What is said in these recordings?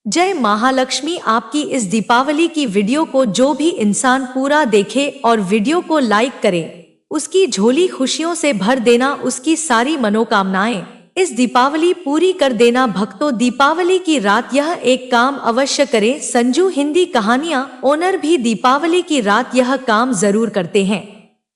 जय महालक्ष्मी। आपकी इस दीपावली की वीडियो को जो भी इंसान पूरा देखे और वीडियो को लाइक करे, उसकी झोली खुशियों से भर देना, उसकी सारी मनोकामनाएं इस दीपावली पूरी कर देना। भक्तों, दीपावली की रात यह एक काम अवश्य करें। संजू हिंदी कहानियां ओनर भी दीपावली की रात यह काम जरूर करते हैं।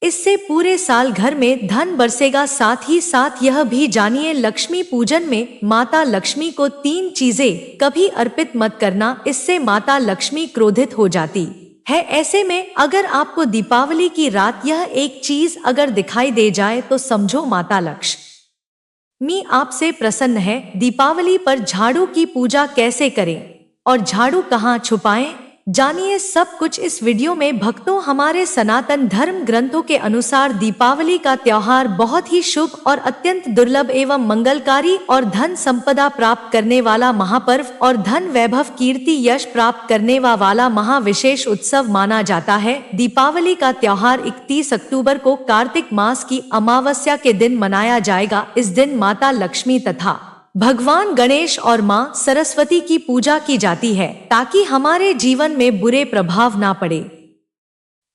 इससे पूरे साल घर में धन बरसेगा। साथ ही साथ यह भी जानिए, लक्ष्मी पूजन में माता लक्ष्मी को 3 चीजें कभी अर्पित मत करना, इससे माता लक्ष्मी क्रोधित हो जाती है। ऐसे में अगर आपको दीपावली की रात यह एक चीज अगर दिखाई दे जाए तो समझो माता लक्ष्मी आपसे प्रसन्न है। दीपावली पर झाड़ू की पूजा कैसे करें और झाड़ू कहाँ छुपाएं, जानिए सब कुछ इस वीडियो में। भक्तों, हमारे सनातन धर्म ग्रंथों के अनुसार दीपावली का त्योहार बहुत ही शुभ और अत्यंत दुर्लभ एवं मंगलकारी और धन संपदा प्राप्त करने वाला महापर्व और धन वैभव कीर्ति यश प्राप्त करने वाला महाविशेष उत्सव माना जाता है। दीपावली का त्योहार 31 अक्टूबर को कार्तिक मास की अमावस्या के दिन मनाया जाएगा। इस दिन माता लक्ष्मी तथा भगवान गणेश और मां सरस्वती की पूजा की जाती है, ताकि हमारे जीवन में बुरे प्रभाव ना पड़े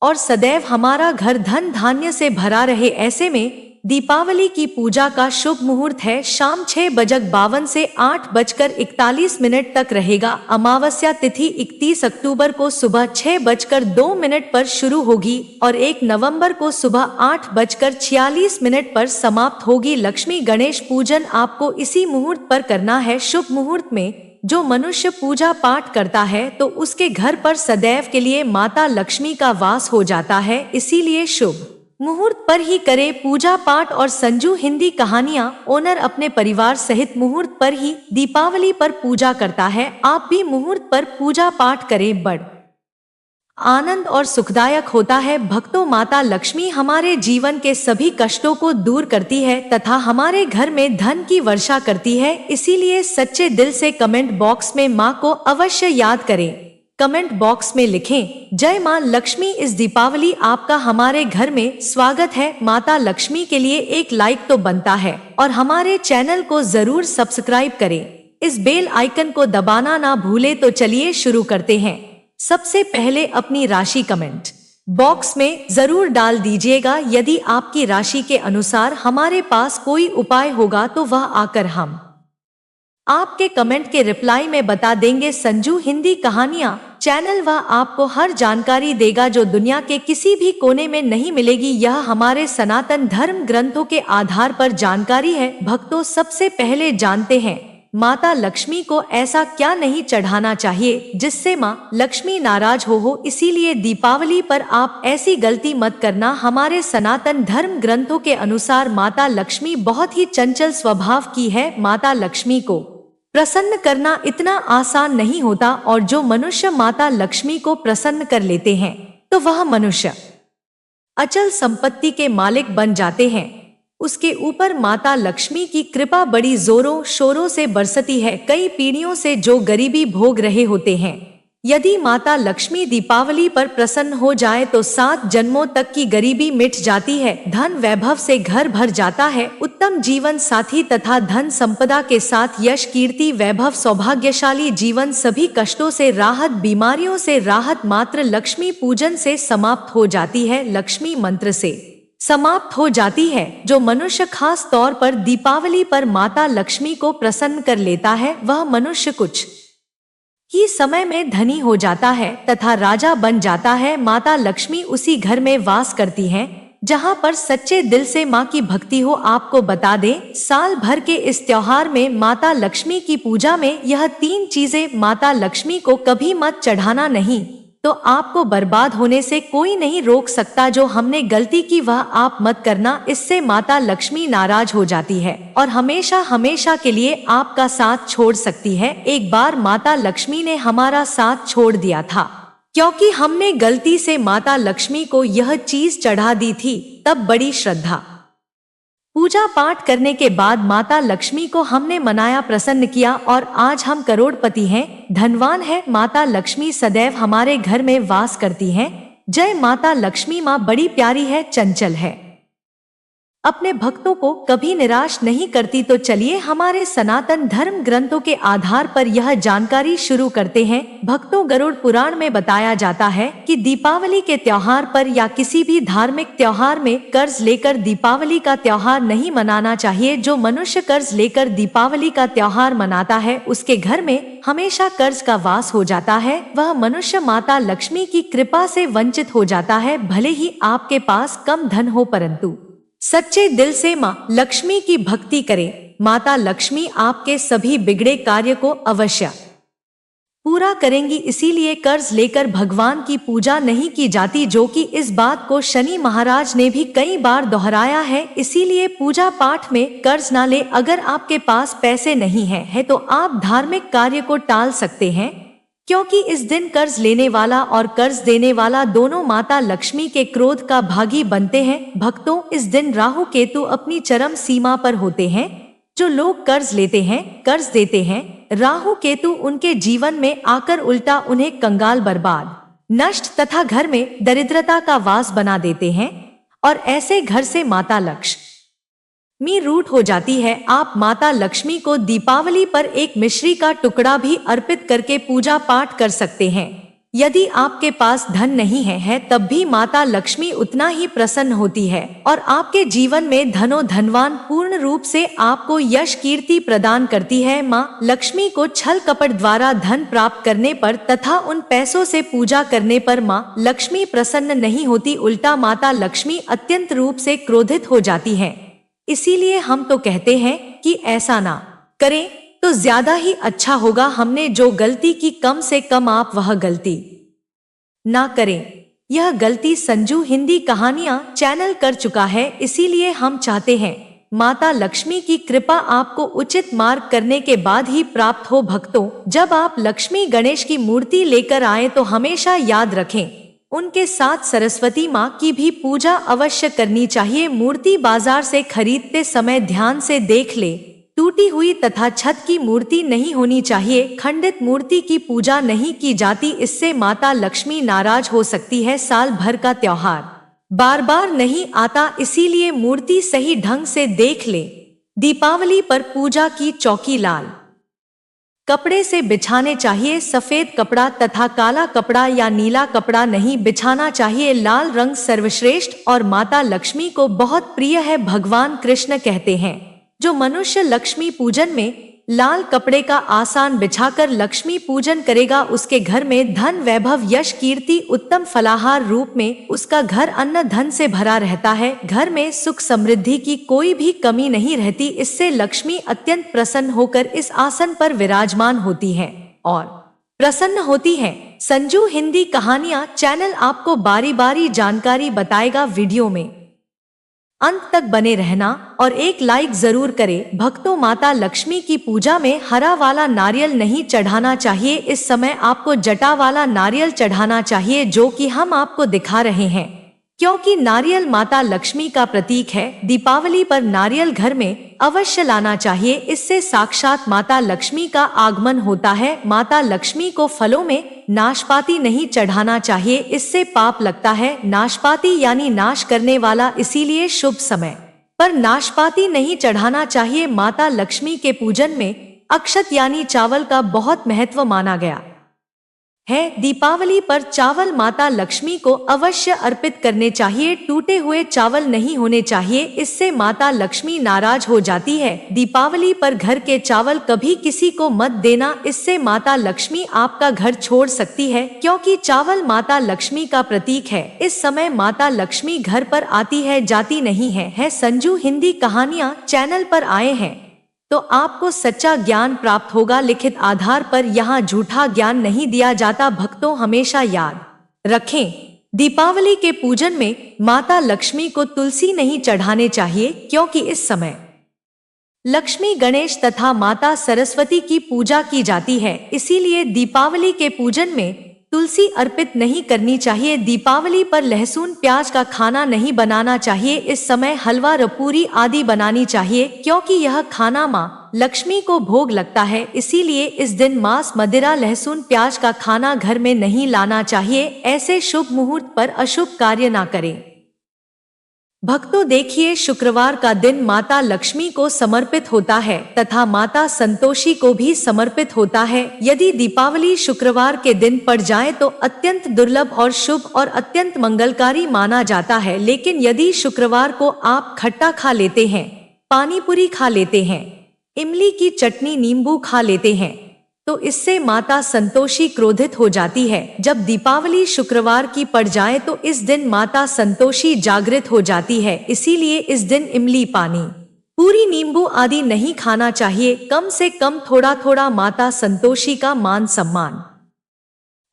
और सदैव हमारा घर धन धान्य से भरा रहे। ऐसे में दीपावली की पूजा का शुभ मुहूर्त है शाम 6:52 से 8:41 तक रहेगा। अमावस्या तिथि 31 अक्टूबर को सुबह 6:02 पर शुरू होगी और 1 नवंबर को सुबह 8:46 पर समाप्त होगी। लक्ष्मी गणेश पूजन आपको इसी मुहूर्त पर करना है। शुभ मुहूर्त में जो मनुष्य पूजा पाठ करता है तो उसके घर पर सदैव के लिए माता लक्ष्मी का वास हो जाता है। इसीलिए शुभ मुहूर्त पर ही करे पूजा पाठ। और संजू हिंदी कहानियां ओनर अपने परिवार सहित मुहूर्त पर ही दीपावली पर पूजा करता है। आप भी मुहूर्त पर पूजा पाठ करें, बड़ आनंद और सुखदायक होता है। भक्तों, माता लक्ष्मी हमारे जीवन के सभी कष्टों को दूर करती है तथा हमारे घर में धन की वर्षा करती है। इसीलिए सच्चे दिल से कमेंट बॉक्स में माँ को अवश्य याद करें। कमेंट बॉक्स में लिखें, जय मां लक्ष्मी। इस दीपावली आपका हमारे घर में स्वागत है। माता लक्ष्मी के लिए एक लाइक तो बनता है और हमारे चैनल को जरूर सब्सक्राइब करें। इस बेल आइकन को दबाना ना भूले। तो चलिए शुरू करते हैं। सबसे पहले अपनी राशि कमेंट बॉक्स में जरूर डाल दीजिएगा। यदि आपकी राशि के अनुसार हमारे पास कोई उपाय होगा तो वह आकर हम आपके कमेंट के रिप्लाई में बता देंगे। संजू हिंदी कहानियां चैनल वह आपको हर जानकारी देगा जो दुनिया के किसी भी कोने में नहीं मिलेगी। यह हमारे सनातन धर्म ग्रंथों के आधार पर जानकारी है। भक्तों, सबसे पहले जानते हैं माता लक्ष्मी को ऐसा क्या नहीं चढ़ाना चाहिए जिससे मां लक्ष्मी नाराज हो। इसीलिए दीपावली पर आप ऐसी गलती मत करना। हमारे सनातन धर्म ग्रंथों के अनुसार माता लक्ष्मी बहुत ही चंचल स्वभाव की है। माता लक्ष्मी को प्रसन्न करना इतना आसान नहीं होता और जो मनुष्य माता लक्ष्मी को प्रसन्न कर लेते हैं तो वह मनुष्य अचल संपत्ति के मालिक बन जाते हैं। उसके ऊपर माता लक्ष्मी की कृपा बड़ी जोरों शोरों से बरसती है। कई पीढ़ियों से जो गरीबी भोग रहे होते हैं, यदि माता लक्ष्मी दीपावली पर प्रसन्न हो जाए तो 7 जन्मों तक की गरीबी मिट जाती है। धन वैभव से घर भर जाता है। उत्तम जीवन साथी तथा धन संपदा के साथ यश कीर्ति वैभव सौभाग्यशाली जीवन, सभी कष्टों से राहत, बीमारियों से राहत मात्र लक्ष्मी पूजन से समाप्त हो जाती है। लक्ष्मी मंत्र से समाप्त हो जाती है। जो मनुष्य खास तौर पर दीपावली पर माता लक्ष्मी को प्रसन्न कर लेता है वह मनुष्य कुछ ही समय में धनी हो जाता है तथा राजा बन जाता है। माता लक्ष्मी उसी घर में वास करती हैं जहां पर सच्चे दिल से मां की भक्ति हो। आपको बता दें, साल भर के इस त्योहार में माता लक्ष्मी की पूजा में यह 3 चीजें माता लक्ष्मी को कभी मत चढ़ाना नहीं तो आपको बर्बाद होने से कोई नहीं रोक सकता। जो हमने गलती की वह आप मत करना, इससे माता लक्ष्मी नाराज हो जाती है और हमेशा हमेशा के लिए आपका साथ छोड़ सकती है। एक बार माता लक्ष्मी ने हमारा साथ छोड़ दिया था क्योंकि हमने गलती से माता लक्ष्मी को यह चीज चढ़ा दी थी। तब बड़ी श्रद्धा पूजा पाठ करने के बाद माता लक्ष्मी को हमने मनाया, प्रसन्न किया और आज हम करोड़पति हैं, धनवान हैं। माता लक्ष्मी सदैव हमारे घर में वास करती हैं। जय माता लक्ष्मी। माँ बड़ी प्यारी है, चंचल है। अपने भक्तों को कभी निराश नहीं करती। तो चलिए हमारे सनातन धर्म ग्रंथों के आधार पर यह जानकारी शुरू करते हैं। भक्तों, गरुड़ पुराण में बताया जाता है कि दीपावली के त्योहार पर या किसी भी धार्मिक त्योहार में कर्ज लेकर दीपावली का त्योहार नहीं मनाना चाहिए। जो मनुष्य कर्ज लेकर दीपावली का त्योहार मनाता है उसके घर में हमेशा कर्ज का वास हो जाता है। वह मनुष्य माता लक्ष्मी की कृपा से वंचित हो जाता है। भले ही आपके पास कम धन हो, परंतु सच्चे दिल से माँ लक्ष्मी की भक्ति करें। माता लक्ष्मी आपके सभी बिगड़े कार्य को अवश्य पूरा करेंगी। इसीलिए कर्ज लेकर भगवान की पूजा नहीं की जाती, जो कि इस बात को शनि महाराज ने भी कई बार दोहराया है। इसीलिए पूजा पाठ में कर्ज ना ले। अगर आपके पास पैसे नहीं है तो आप धार्मिक कार्य को टाल सकते हैं, क्योंकि इस दिन कर्ज लेने वाला और कर्ज देने वाला दोनों माता लक्ष्मी के क्रोध का भागी बनते हैं। भक्तों, इस दिन राहु केतु अपनी चरम सीमा पर होते हैं। जो लोग कर्ज लेते हैं, कर्ज देते हैं, राहु केतु उनके जीवन में आकर उल्टा उन्हें कंगाल, बर्बाद, नष्ट तथा घर में दरिद्रता का वास बना देते हैं और ऐसे घर से माता लक्ष्मी रूठ हो जाती है। आप माता लक्ष्मी को दीपावली पर एक मिश्री का टुकड़ा भी अर्पित करके पूजा पाठ कर सकते हैं। यदि आपके पास धन नहीं है तब भी माता लक्ष्मी उतना ही प्रसन्न होती है और आपके जीवन में धनो धनवान पूर्ण रूप से आपको यश कीर्ति प्रदान करती है। माँ लक्ष्मी को छल कपट द्वारा धन प्राप्त करने पर तथा उन पैसों से पूजा करने पर माँ लक्ष्मी प्रसन्न नहीं होती, उल्टा माता लक्ष्मी अत्यंत रूप से क्रोधित हो जाती है। इसीलिए हम तो कहते हैं कि ऐसा ना करें तो ज्यादा ही अच्छा होगा। हमने जो गलती की, कम से कम आप वह गलती ना करें। यह गलती संजू हिंदी कहानियां चैनल कर चुका है। इसीलिए हम चाहते हैं माता लक्ष्मी की कृपा आपको उचित मार्ग करने के बाद ही प्राप्त हो। भक्तों, जब आप लक्ष्मी गणेश की मूर्ति लेकर आए तो हमेशा याद रखें, उनके साथ सरस्वती माँ की भी पूजा अवश्य करनी चाहिए। मूर्ति बाजार से खरीदते समय ध्यान से देख ले, टूटी हुई तथा छत की मूर्ति नहीं होनी चाहिए। खंडित मूर्ति की पूजा नहीं की जाती, इससे माता लक्ष्मी नाराज हो सकती है। साल भर का त्योहार बार बार नहीं आता, इसीलिए मूर्ति सही ढंग से देख ले। दीपावली पर पूजा की चौकी लाल कपड़े से बिछाने चाहिए। सफेद कपड़ा तथा काला कपड़ा या नीला कपड़ा नहीं बिछाना चाहिए। लाल रंग सर्वश्रेष्ठ और माता लक्ष्मी को बहुत प्रिय है। भगवान कृष्ण कहते हैं, जो मनुष्य लक्ष्मी पूजन में लाल कपड़े का आसन बिछाकर लक्ष्मी पूजन करेगा, उसके घर में धन, वैभव, यश, कीर्ति, उत्तम फलाहार रूप में उसका घर अन्न धन से भरा रहता है। घर में सुख समृद्धि की कोई भी कमी नहीं रहती। इससे लक्ष्मी अत्यंत प्रसन्न होकर इस आसन पर विराजमान होती है और प्रसन्न होती है। संजू हिंदी कहानियां चैनल आपको बारी बारी जानकारी बताएगा। वीडियो में अंत तक बने रहना और एक लाइक जरूर करें। भक्तों, माता लक्ष्मी की पूजा में हरा वाला नारियल नहीं चढ़ाना चाहिए। इस समय आपको जटा वाला नारियल चढ़ाना चाहिए, जो कि हम आपको दिखा रहे हैं, क्योंकि नारियल माता लक्ष्मी का प्रतीक है। दीपावली पर नारियल घर में अवश्य लाना चाहिए, इससे साक्षात माता लक्ष्मी का आगमन होता है। माता लक्ष्मी को फलों में नाशपाती नहीं चढ़ाना चाहिए, इससे पाप लगता है। नाशपाती यानी नाश करने वाला, इसीलिए शुभ समय पर नाशपाती नहीं चढ़ाना चाहिए। माता लक्ष्मी के पूजन में अक्षत यानी चावल का बहुत महत्व माना गया है। दीपावली पर चावल माता लक्ष्मी को अवश्य अर्पित करने चाहिए। टूटे हुए चावल नहीं होने चाहिए, इससे माता लक्ष्मी नाराज हो जाती है। दीपावली पर घर के चावल कभी किसी को मत देना, इससे माता लक्ष्मी आपका घर छोड़ सकती है, क्योंकि चावल माता लक्ष्मी का प्रतीक है। इस समय माता लक्ष्मी घर पर आती है, जाती नहीं है। संजू हिंदी कहानियां चैनल पर आए हैं तो आपको सच्चा ज्ञान प्राप्त होगा। लिखित आधार पर यहाँ झूठा ज्ञान नहीं दिया जाता। भक्तों, हमेशा याद रखें, दीपावली के पूजन में माता लक्ष्मी को तुलसी नहीं चढ़ाने चाहिए, क्योंकि इस समय लक्ष्मी, गणेश तथा माता सरस्वती की पूजा की जाती है। इसीलिए दीपावली के पूजन में तुलसी अर्पित नहीं करनी चाहिए। दीपावली पर लहसुन प्याज का खाना नहीं बनाना चाहिए। इस समय हलवा, रपूरी आदि बनानी चाहिए, क्योंकि यह खाना माँ लक्ष्मी को भोग लगता है। इसीलिए इस दिन मांस, मदिरा, लहसुन प्याज का खाना घर में नहीं लाना चाहिए। ऐसे शुभ मुहूर्त पर अशुभ कार्य ना करें। भक्तों देखिए, शुक्रवार का दिन माता लक्ष्मी को समर्पित होता है तथा माता संतोषी को भी समर्पित होता है। यदि दीपावली शुक्रवार के दिन पड़ जाए तो अत्यंत दुर्लभ और शुभ और अत्यंत मंगलकारी माना जाता है। लेकिन यदि शुक्रवार को आप खट्टा खा लेते हैं, पानी पूरी खा लेते हैं, इमली की चटनी नींबू खा लेते हैं, तो इससे माता संतोषी क्रोधित हो जाती है। जब दीपावली शुक्रवार की पड़ जाए तो इस दिन माता संतोषी जागृत हो जाती है। इसीलिए इस दिन इमली, पानी पूरी, नींबू आदि नहीं खाना चाहिए। कम से कम थोड़ा थोड़ा माता संतोषी का मान सम्मान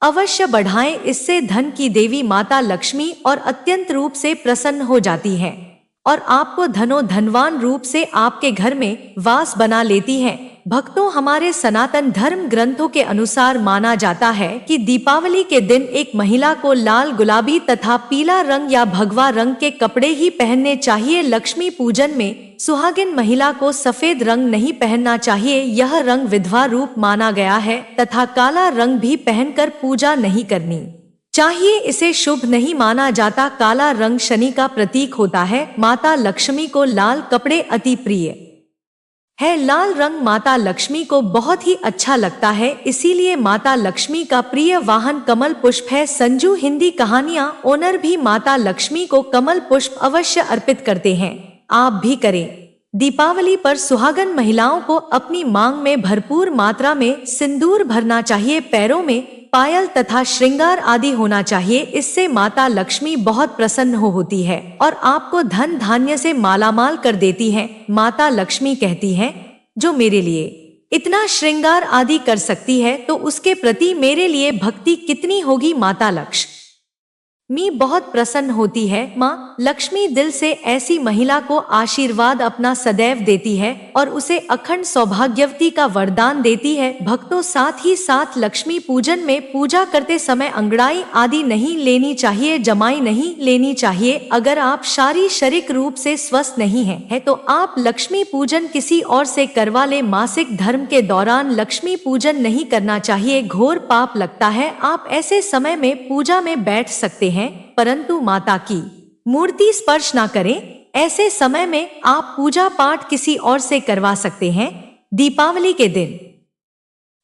अवश्य बढ़ाएं। इससे धन की देवी माता लक्ष्मी और अत्यंत रूप से प्रसन्न हो जाती हैं और आपको धनवान रूप से आपके घर में वास बना लेती हैं। भक्तों, हमारे सनातन धर्म ग्रंथों के अनुसार माना जाता है कि दीपावली के दिन एक महिला को लाल, गुलाबी तथा पीला रंग या भगवा रंग के कपड़े ही पहनने चाहिए। लक्ष्मी पूजन में सुहागिन महिला को सफेद रंग नहीं पहनना चाहिए, यह रंग विधवा रूप माना गया है, तथा काला रंग भी पहनकर पूजा नहीं करनी चाहिए, इसे शुभ नहीं माना जाता। काला रंग शनि का प्रतीक होता है। माता लक्ष्मी को लाल कपड़े अति प्रिय है। लाल रंग माता लक्ष्मी को बहुत ही अच्छा लगता है, इसीलिए माता लक्ष्मी का प्रिय वाहन कमल पुष्प है। संजू हिंदी कहानियां ओनर भी माता लक्ष्मी को कमल पुष्प अवश्य अर्पित करते हैं, आप भी करें। दीपावली पर सुहागन महिलाओं को अपनी मांग में भरपूर मात्रा में सिंदूर भरना चाहिए, पैरों में पायल तथा श्रृंगार आदि होना चाहिए। इससे माता लक्ष्मी बहुत प्रसन्न होती है और आपको धन धान्य से मालामाल कर देती है। माता लक्ष्मी कहती हैं, जो मेरे लिए इतना श्रृंगार आदि कर सकती है तो उसके प्रति मेरे लिए भक्ति कितनी होगी। माता लक्ष्मी बहुत प्रसन्न होती है। माँ लक्ष्मी दिल से ऐसी महिला को आशीर्वाद अपना सदैव देती है और उसे अखंड सौभाग्यवती का वरदान देती है। भक्तों, साथ ही साथ लक्ष्मी पूजन में पूजा करते समय अंगड़ाई आदि नहीं लेनी चाहिए, जमाई नहीं लेनी चाहिए। अगर आप शारीरिक रूप से स्वस्थ नहीं है तो आप लक्ष्मी पूजन किसी और से करवा ले। मासिक धर्म के दौरान लक्ष्मी पूजन नहीं करना चाहिए, घोर पाप लगता है। आप ऐसे समय में पूजा में बैठ सकते हैं परंतु माता की मूर्ति स्पर्श ना करें। ऐसे समय में आप पूजा पाठ किसी और से करवा सकते हैं। दीपावली के दिन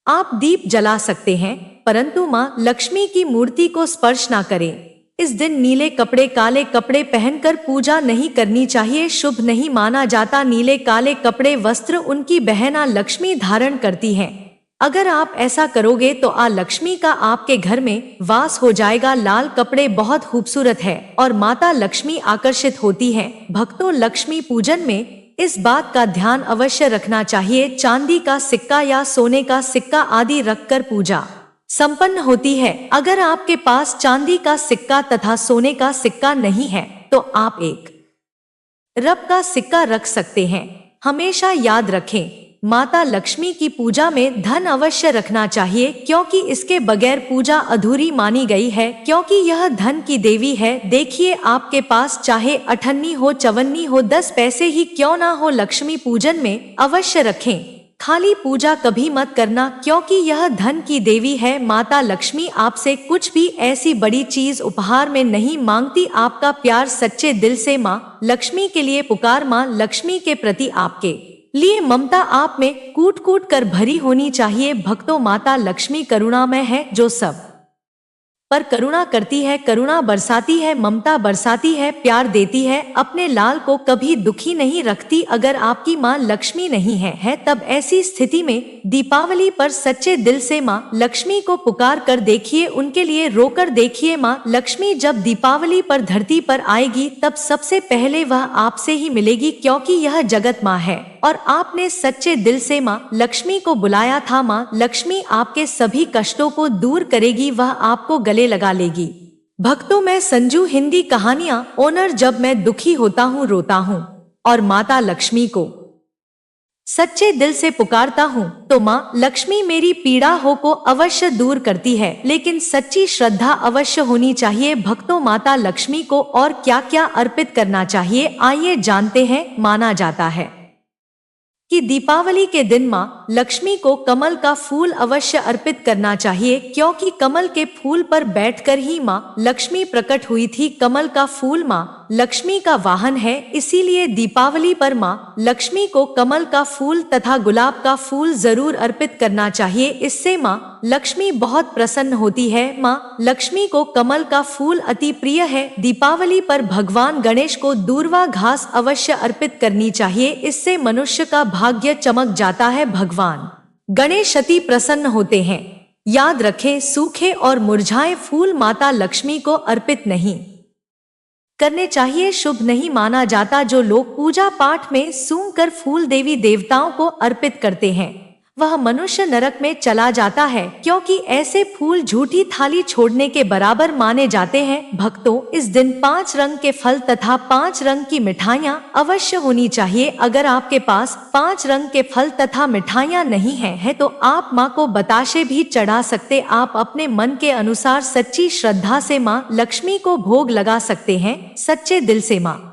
आप दीप जला सकते हैं परंतु मां लक्ष्मी की मूर्ति को स्पर्श ना करें। इस दिन नीले कपड़े, काले कपड़े पहनकर पूजा नहीं करनी चाहिए, शुभ नहीं माना जाता। नीले काले कपड़े वस्त्र उनकी बहना लक्ष्मी धारण करती हैं। अगर आप ऐसा करोगे तो लक्ष्मी का आपके घर में वास हो जाएगा। लाल कपड़े बहुत खूबसूरत है और माता लक्ष्मी आकर्षित होती है। भक्तों, लक्ष्मी पूजन में इस बात का ध्यान अवश्य रखना चाहिए, चांदी का सिक्का या सोने का सिक्का आदि रखकर पूजा संपन्न होती है। अगर आपके पास चांदी का सिक्का तथा सोने का सिक्का नहीं है तो आप एक रब का सिक्का रख सकते हैं। हमेशा याद रखें, माता लक्ष्मी की पूजा में धन अवश्य रखना चाहिए क्योंकि इसके बगैर पूजा अधूरी मानी गई है, क्योंकि यह धन की देवी है। देखिए, आपके पास चाहे अठन्नी हो, चवन्नी हो, 10 पैसे ही क्यों ना हो, लक्ष्मी पूजन में अवश्य रखें। खाली पूजा कभी मत करना क्योंकि यह धन की देवी है। माता लक्ष्मी आपसे कुछ भी ऐसी बड़ी चीज उपहार में नहीं मांगती, आपका प्यार सच्चे दिल से माँ लक्ष्मी के लिए पुकार। माँ लक्ष्मी के प्रति आपके लिए ममता आप में कूट कूट कर भरी होनी चाहिए। भक्तों, माता लक्ष्मी करुणामय है, जो सब पर करुणा करती है, करुणा बरसाती है, ममता बरसाती है, प्यार देती है, अपने लाल को कभी दुखी नहीं रखती। अगर आपकी माँ लक्ष्मी नहीं है तब ऐसी स्थिति में दीपावली पर सच्चे दिल से माँ लक्ष्मी को पुकार कर देखिए, उनके लिए रोकर देखिए। माँ लक्ष्मी जब दीपावली पर धरती पर आएगी तब सबसे पहले वह आपसे ही मिलेगी, क्योंकि यह जगत माँ है और आपने सच्चे दिल से माँ लक्ष्मी को बुलाया था। माँ लक्ष्मी आपके सभी कष्टों को दूर करेगी, वह आपको गले लगा लेगी। भक्तों, मैं संजू हिंदी कहानियां ओनर जब मैं दुखी होता हूँ, रोता हूँ और माता लक्ष्मी को सच्चे दिल से पुकारता हूँ तो माँ लक्ष्मी मेरी पीड़ा हो को अवश्य दूर करती है, लेकिन सच्ची श्रद्धा अवश्य होनी चाहिए। भक्तों, माता लक्ष्मी को और क्या क्या अर्पित करना चाहिए, आइए जानते हैं। माना जाता है कि दीपावली के दिन माँ लक्ष्मी को कमल का फूल अवश्य अर्पित करना चाहिए, क्योंकि कमल के फूल पर बैठकर ही माँ लक्ष्मी प्रकट हुई थी। कमल का फूल माँ लक्ष्मी का वाहन है, इसीलिए दीपावली पर माँ लक्ष्मी को कमल का फूल तथा गुलाब का फूल जरूर अर्पित करना चाहिए। इससे माँ लक्ष्मी बहुत प्रसन्न होती है। माँ लक्ष्मी को कमल का फूल अति प्रिय है। दीपावली पर भगवान गणेश को दूर्वा घास अवश्य अर्पित करनी चाहिए, इससे मनुष्य का भाग्य चमक जाता है। भगवान गणेश अति प्रसन्न होते हैं। याद रखें, सूखे और मुरझाए फूल माता लक्ष्मी को अर्पित नहीं करने चाहिए, शुभ नहीं माना जाता। जो लोग पूजा पाठ में सूंघकर फूल देवी देवताओं को अर्पित करते हैं वह मनुष्य नरक में चला जाता है, क्योंकि ऐसे फूल झूठी थाली छोड़ने के बराबर माने जाते हैं। भक्तों, इस दिन 5 रंग के फल तथा 5 रंग की मिठाइयाँ अवश्य होनी चाहिए। अगर आपके पास 5 रंग के फल तथा मिठाइयाँ नहीं है तो आप माँ को बताशे भी चढ़ा सकते। आप अपने मन के अनुसार सच्ची श्रद्धा से माँ लक्ष्मी को भोग लगा सकते हैं। सच्चे दिल से माँ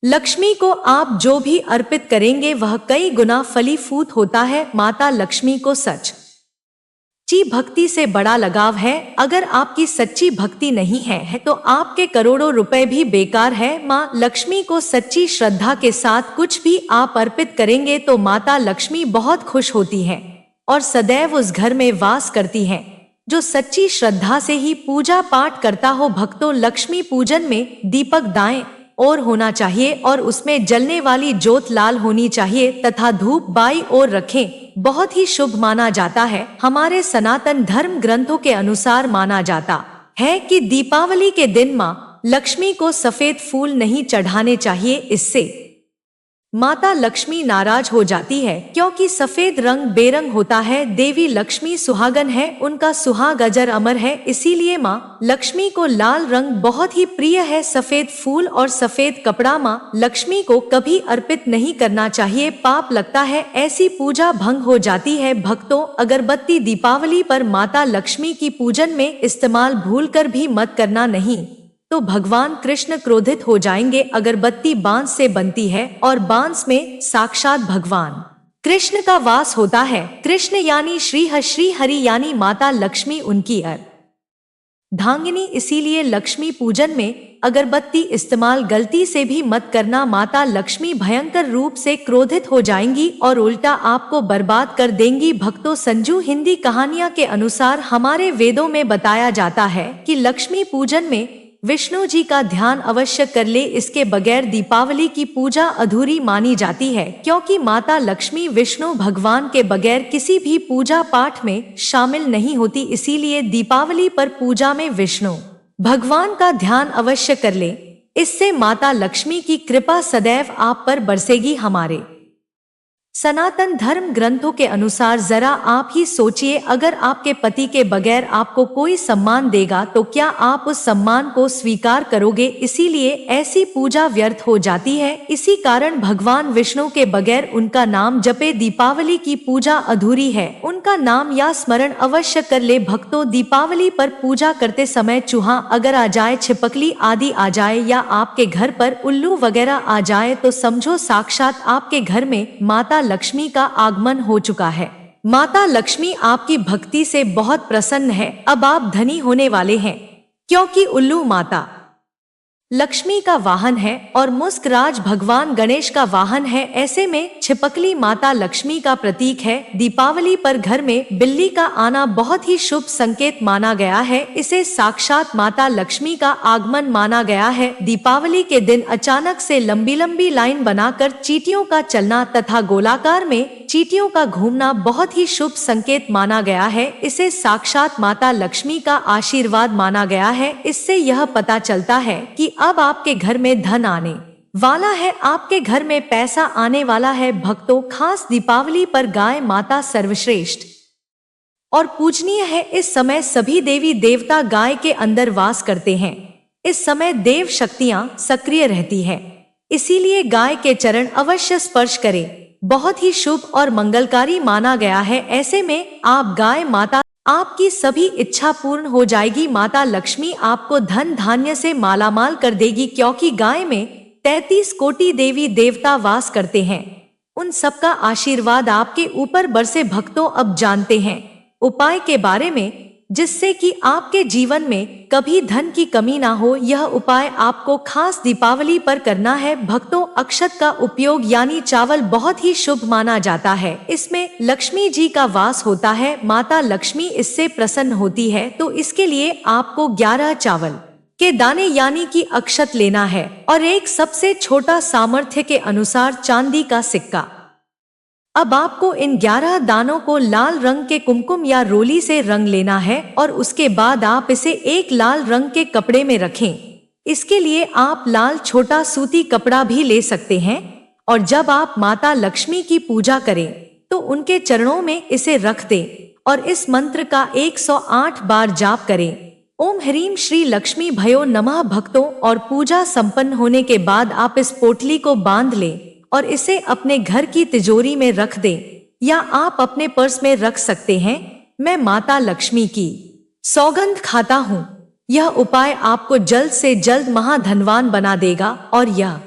लक्ष्मी को आप जो भी अर्पित करेंगे वह कई गुना फलीभूत होता है। माता लक्ष्मी को सच्ची भक्ति से बड़ा लगाव है। अगर आपकी सच्ची भक्ति नहीं है तो आपके करोड़ों रुपए भी बेकार है। माँ लक्ष्मी को सच्ची श्रद्धा के साथ कुछ भी आप अर्पित करेंगे तो माता लक्ष्मी बहुत खुश होती है और सदैव उस घर में वास करती है जो सच्ची श्रद्धा से ही पूजा पाठ करता हो। भक्तों, लक्ष्मी पूजन में दीपक दाएं और होना चाहिए और उसमें जलने वाली ज्योत लाल होनी चाहिए तथा धूप बाईं ओर रखें। बहुत ही शुभ माना जाता है। हमारे सनातन धर्म ग्रंथों के अनुसार माना जाता है कि दीपावली के दिन माँ लक्ष्मी को सफेद फूल नहीं चढ़ाने चाहिए, इससे माता लक्ष्मी नाराज हो जाती है, क्योंकि सफेद रंग बेरंग होता है। देवी लक्ष्मी सुहागन है, उनका सुहाग अजर अमर है, इसीलिए माँ लक्ष्मी को लाल रंग बहुत ही प्रिय है। सफेद फूल और सफेद कपड़ा माँ लक्ष्मी को कभी अर्पित नहीं करना चाहिए, पाप लगता है, ऐसी पूजा भंग हो जाती है। भक्तों, अगरबत्ती दीपावली पर माता लक्ष्मी की पूजन में इस्तेमाल भूलकर भी मत करना, नहीं तो भगवान कृष्ण क्रोधित हो जाएंगे। अगरबत्ती बांस से बनती है और बांस में साक्षात भगवान कृष्ण का वास होता है। कृष्ण यानी श्री हरि यानी माता लक्ष्मी उनकी अर्धांगिनी, इसीलिए लक्ष्मी पूजन में अगरबत्ती इस्तेमाल गलती से भी मत करना। माता लक्ष्मी भयंकर रूप से क्रोधित हो जाएंगी और उल्टा आपको बर्बाद कर देंगी। भक्तों, संजू हिंदी कहानियां के अनुसार हमारे वेदों में बताया जाता है कि लक्ष्मी पूजन में विष्णु जी का ध्यान अवश्य कर ले, इसके बगैर दीपावली की पूजा अधूरी मानी जाती है, क्योंकि माता लक्ष्मी विष्णु भगवान के बगैर किसी भी पूजा पाठ में शामिल नहीं होती। इसीलिए दीपावली पर पूजा में विष्णु भगवान का ध्यान अवश्य कर ले, इससे माता लक्ष्मी की कृपा सदैव आप पर बरसेगी। हमारे सनातन धर्म ग्रंथों के अनुसार जरा आप ही सोचिए, अगर आपके पति के बगैर आपको कोई सम्मान देगा तो क्या आप उस सम्मान को स्वीकार करोगे? इसीलिए ऐसी पूजा व्यर्थ हो जाती है। इसी कारण भगवान विष्णु के बगैर उनका नाम जपे दीपावली की पूजा अधूरी है। उनका नाम या स्मरण अवश्य कर ले। भक्तों, दीपावली पर पूजा करते समय चूहा अगर आ जाए, छिपकली आदि आ जाए या आपके घर पर उल्लू वगैरह आ जाए तो समझो साक्षात आपके घर में माता लक्ष्मी का आगमन हो चुका है। माता लक्ष्मी आपकी भक्ति से बहुत प्रसन्न है। अब आप धनी होने वाले हैं, क्योंकि उल्लू माता लक्ष्मी का वाहन है और मुस्क राज भगवान गणेश का वाहन है। ऐसे में छिपकली माता लक्ष्मी का प्रतीक है। दीपावली पर घर में बिल्ली का आना बहुत ही शुभ संकेत माना गया है। इसे साक्षात माता लक्ष्मी का आगमन माना गया है। दीपावली के दिन अचानक से लंबी लंबी लाइन बनाकर चींटियों का चलना तथा गोलाकार में चींटियों का घूमना बहुत ही शुभ संकेत माना गया है। इसे साक्षात माता लक्ष्मी का आशीर्वाद माना गया है। इससे यह पता चलता है कि अब आपके घर में धन आने वाला है, आपके घर में पैसा आने वाला है। भक्तों, खास दीपावली पर गाय माता सर्वश्रेष्ठ और पूजनीय है। इस समय सभी देवी देवता गाय के अंदर वास करते हैं। इस समय देव शक्तियां सक्रिय रहती हैं, इसीलिए गाय के चरण अवश्य स्पर्श करें। बहुत ही शुभ और मंगलकारी माना गया है। ऐसे में आप गाय माता, आपकी सभी इच्छा पूर्ण हो जाएगी। माता लक्ष्मी आपको धन धान्य से मालामाल कर देगी, क्योंकि गाय में 33 कोटि देवी देवता वास करते हैं। उन सबका आशीर्वाद आपके ऊपर बरसे। भक्तों, अब जानते हैं उपाय के बारे में, जिससे कि आपके जीवन में कभी धन की कमी ना हो। यह उपाय आपको खास दीपावली पर करना है। भक्तों, अक्षत का उपयोग यानी चावल बहुत ही शुभ माना जाता है। इसमें लक्ष्मी जी का वास होता है, माता लक्ष्मी इससे प्रसन्न होती है। तो इसके लिए आपको 11 चावल के दाने यानी कि अक्षत लेना है और एक सबसे छोटा सामर्थ्य के अनुसार चांदी का सिक्का। अब आपको इन 11 दानों को लाल रंग के कुमकुम या रोली से रंग लेना है और उसके बाद आप इसे एक लाल रंग के कपड़े में रखें। इसके लिए आप लाल छोटा सूती कपड़ा भी ले सकते हैं और जब आप माता लक्ष्मी की पूजा करें तो उनके चरणों में इसे रख दें और इस मंत्र का 108 बार जाप करें। ओम ह्रीम श्री लक्ष्मी भयो नमः। भक्तों, और पूजा संपन्न होने के बाद आप इस पोटली को बांध लें और इसे अपने घर की तिजोरी में रख दें या आप अपने पर्स में रख सकते हैं। मैं माता लक्ष्मी की सौगंध खाता हूँ। यह उपाय आपको जल्द से जल्द महाधनवान बना देगा और यह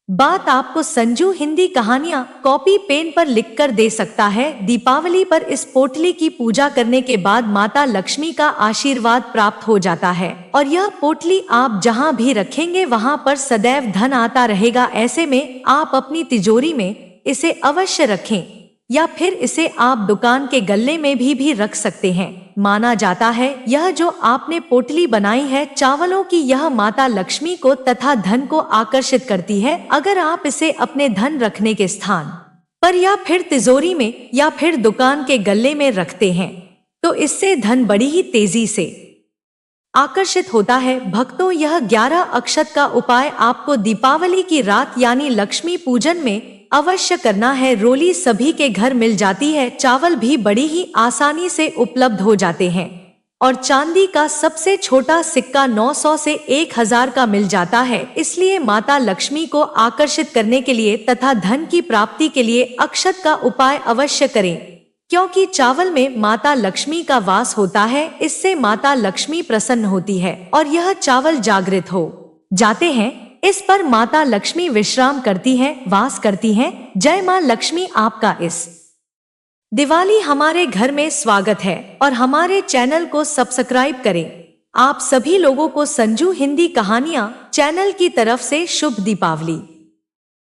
बात आपको संजू हिंदी कहानियां कॉपी पेन पर लिखकर दे सकता है। दीपावली पर इस पोटली की पूजा करने के बाद माता लक्ष्मी का आशीर्वाद प्राप्त हो जाता है और यह पोटली आप जहां भी रखेंगे वहां पर सदैव धन आता रहेगा। ऐसे में आप अपनी तिजोरी में इसे अवश्य रखें या फिर इसे आप दुकान के गल्ले में भी रख सकते हैं। माना जाता है यह जो आपने पोटली बनाई है चावलों की, यह माता लक्ष्मी को तथा धन को आकर्षित करती है। अगर आप इसे अपने धन रखने के स्थान पर या फिर तिजोरी में या फिर दुकान के गल्ले में रखते हैं तो इससे धन बड़ी ही तेजी से आकर्षित होता है। भक्तों, यह 11 अक्षत का उपाय आपको दीपावली की रात यानी लक्ष्मी पूजन में अवश्य करना है। रोली सभी के घर मिल जाती है, चावल भी बड़ी ही आसानी से उपलब्ध हो जाते हैं और चांदी का सबसे छोटा सिक्का 900 से 1000 का मिल जाता है। इसलिए माता लक्ष्मी को आकर्षित करने के लिए तथा धन की प्राप्ति के लिए अक्षत का उपाय अवश्य करें, क्योंकि चावल में माता लक्ष्मी का वास होता है। इससे माता लक्ष्मी प्रसन्न होती है और यह चावल जागृत हो जाते हैं। इस पर माता लक्ष्मी विश्राम करती है, वास करती हैं। जय मां लक्ष्मी। आपका इस दिवाली हमारे घर में स्वागत है और हमारे चैनल को सब्सक्राइब करें। आप सभी लोगों को संजू हिंदी कहानियां चैनल की तरफ से शुभ दीपावली।